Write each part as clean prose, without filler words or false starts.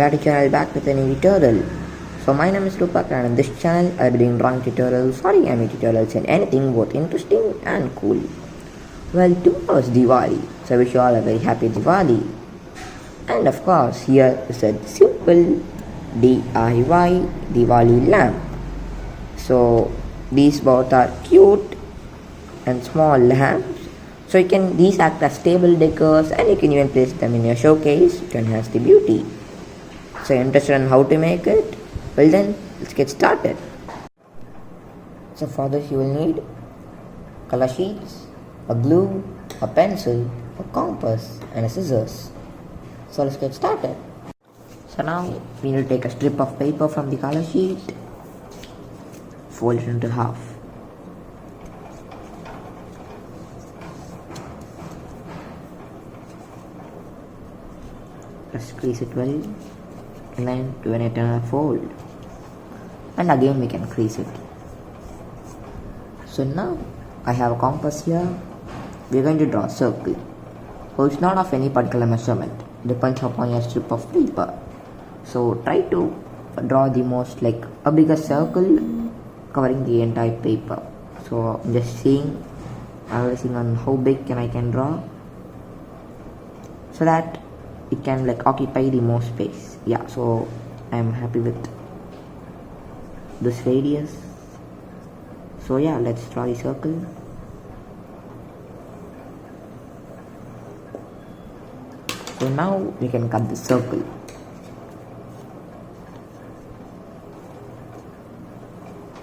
glad to channel back with a new tutorial. So my name is Rupak and on this channel I'll be doing drawing tutorials, origami tutorials and anything both interesting and cool. Well, tomorrow is Diwali, so I wish you all a very happy Diwali. And of course, here is a simple DIY Diwali lamp. So these both are cute and small lamps. So these act as table decors and you can even place them in your showcase to enhance the beauty. So you're interested in how to make it? Well then, let's get started. So for this you will need color sheets, a glue, a pencil, a compass and a scissors. So let's get started. So now we need to take a strip of paper from the color sheet, fold it into half. Just crease it well and then do an eternal fold, and again we can crease it. So now I have a compass here. We are going to draw a circle. So it's not of any particular measurement, depends upon your strip of paper. So try to draw the most like a bigger circle covering the entire paper. So I'm just analyzing on how big I can draw so that it can like occupy the most space. Yeah, so I'm happy with this radius. So yeah, let's draw the circle. So now we can cut the circle.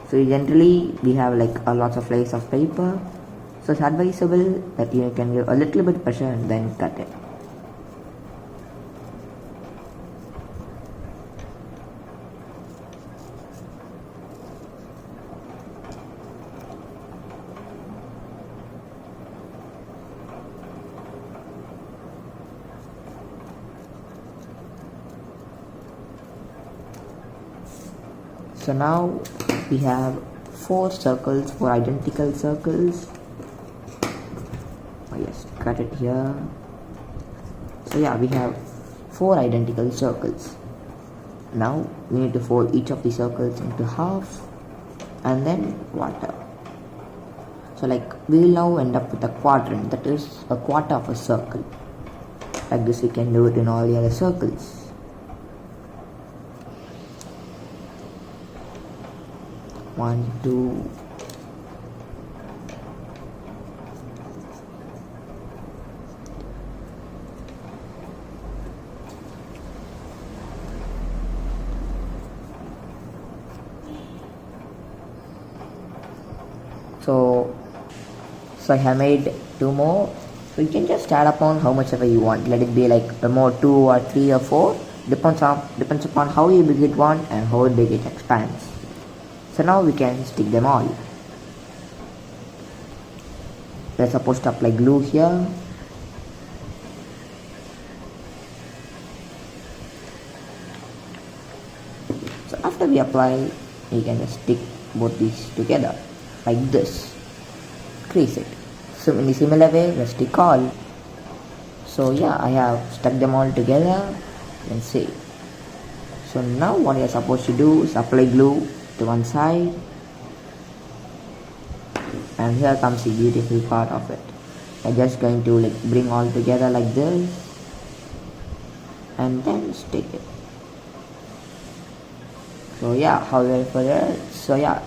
So generally we have like lots of layers of paper, so it's advisable that you can give a little bit pressure and then cut it. So now we have four identical circles. Oh yes, cut it here. So yeah, we have four identical circles. Now we need to fold each of the circles into half and then quarter. So like we will now end up with a quadrant, that is a quarter of a circle. Like this we can do it in all the other circles. 1, 2, so I have made 2 more. So you can just add upon how much ever you want. Let it be like more 2 or 3 or 4. Depends upon how big it want and how big it expands. So now we can stick them all. Let's suppose to apply glue here. So after we apply, we can just stick both these together like this. Crease it. So in the similar way, let's stick all. So yeah, I have stuck them all together. You can see. So now what you're supposed to do is apply glue to one side, and here comes the beautiful part of it. I'm just going to like bring all together like this and then stick it. So yeah, how well for it. So yeah,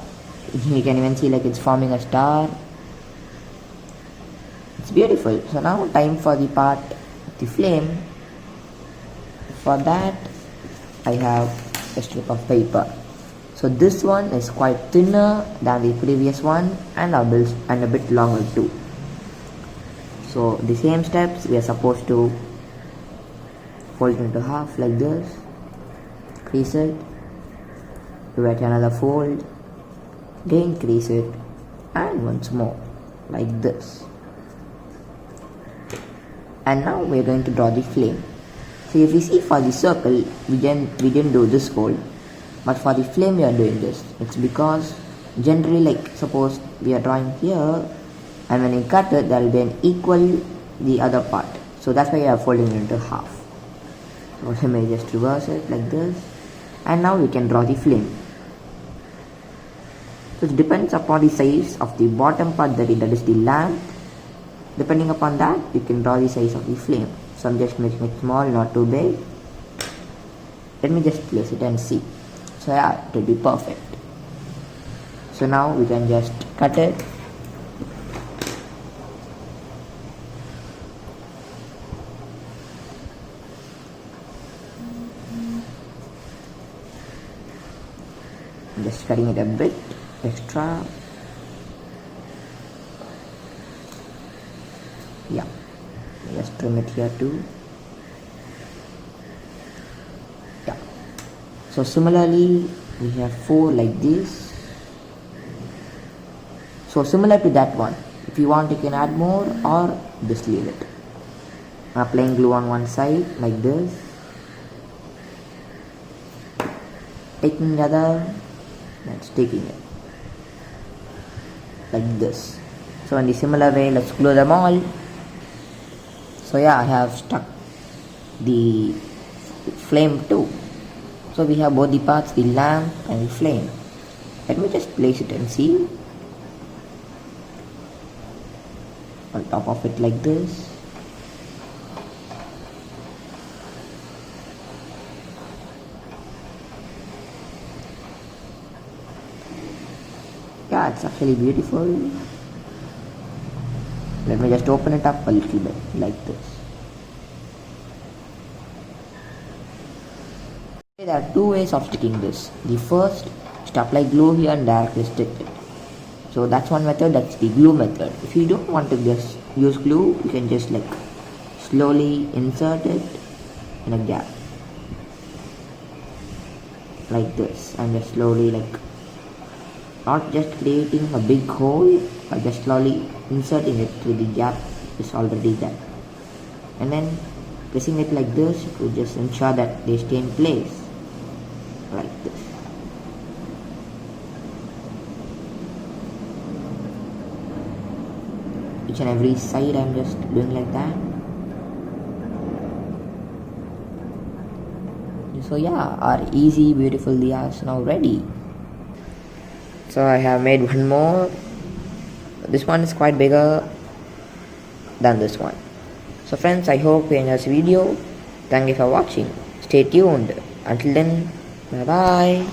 you can even see like it's forming a star. It's beautiful. So now time for the part the flame. For that I have a strip of paper. So this one is quite thinner than the previous one and a bit longer too. So the same steps we are supposed to fold it into half like this, crease it, do it another fold, again crease it, and once more like this. And now we are going to draw the flame. So if you see for the circle we didn't do this fold. But for the flame we are doing this. It's because generally like suppose we are drawing here and when you cut it there will be an equal the other part. So that's why you are folding it into half. So let me just reverse it like this, and now we can draw the flame. So it depends upon the size of the bottom part, that is the lamp. Depending upon that, you can draw the size of the flame. So I'm just making it small, not too big. Let me just place it and see. So yeah, it will be perfect. So now we can just cut it. I'm just cutting it a bit extra. Yeah, just trim it here too. Yeah. So similarly, we have 4 like this. So similar to that one. If you want, you can add more or just leave it. I'm applying glue on one side like this. Taking the other and sticking it like this. So in the similar way, let's glue them all. So yeah, I have stuck the flame too. So we have both the parts, the lamp and the flame. Let me just place it and see. On top of it like this. Yeah, it's actually beautiful. Let me just open it up a little bit like this. There are 2 ways of sticking this. The first is to apply glue here and directly stick it. So that's one method, that's the glue method. If you don't want to just use glue, you can just like slowly insert it in a gap. Like this, and just slowly, like not just creating a big hole, but just slowly inserting it through the gap is already there. And then pressing it like this to just ensure that they stay in place. Like this. Each and every side I'm just doing like that. So yeah, our easy beautiful diyas now ready. So I have made one more. This one is quite bigger than this one. So friends, I hope you enjoyed this video. Thank you for watching. Stay tuned. Until then, bye bye.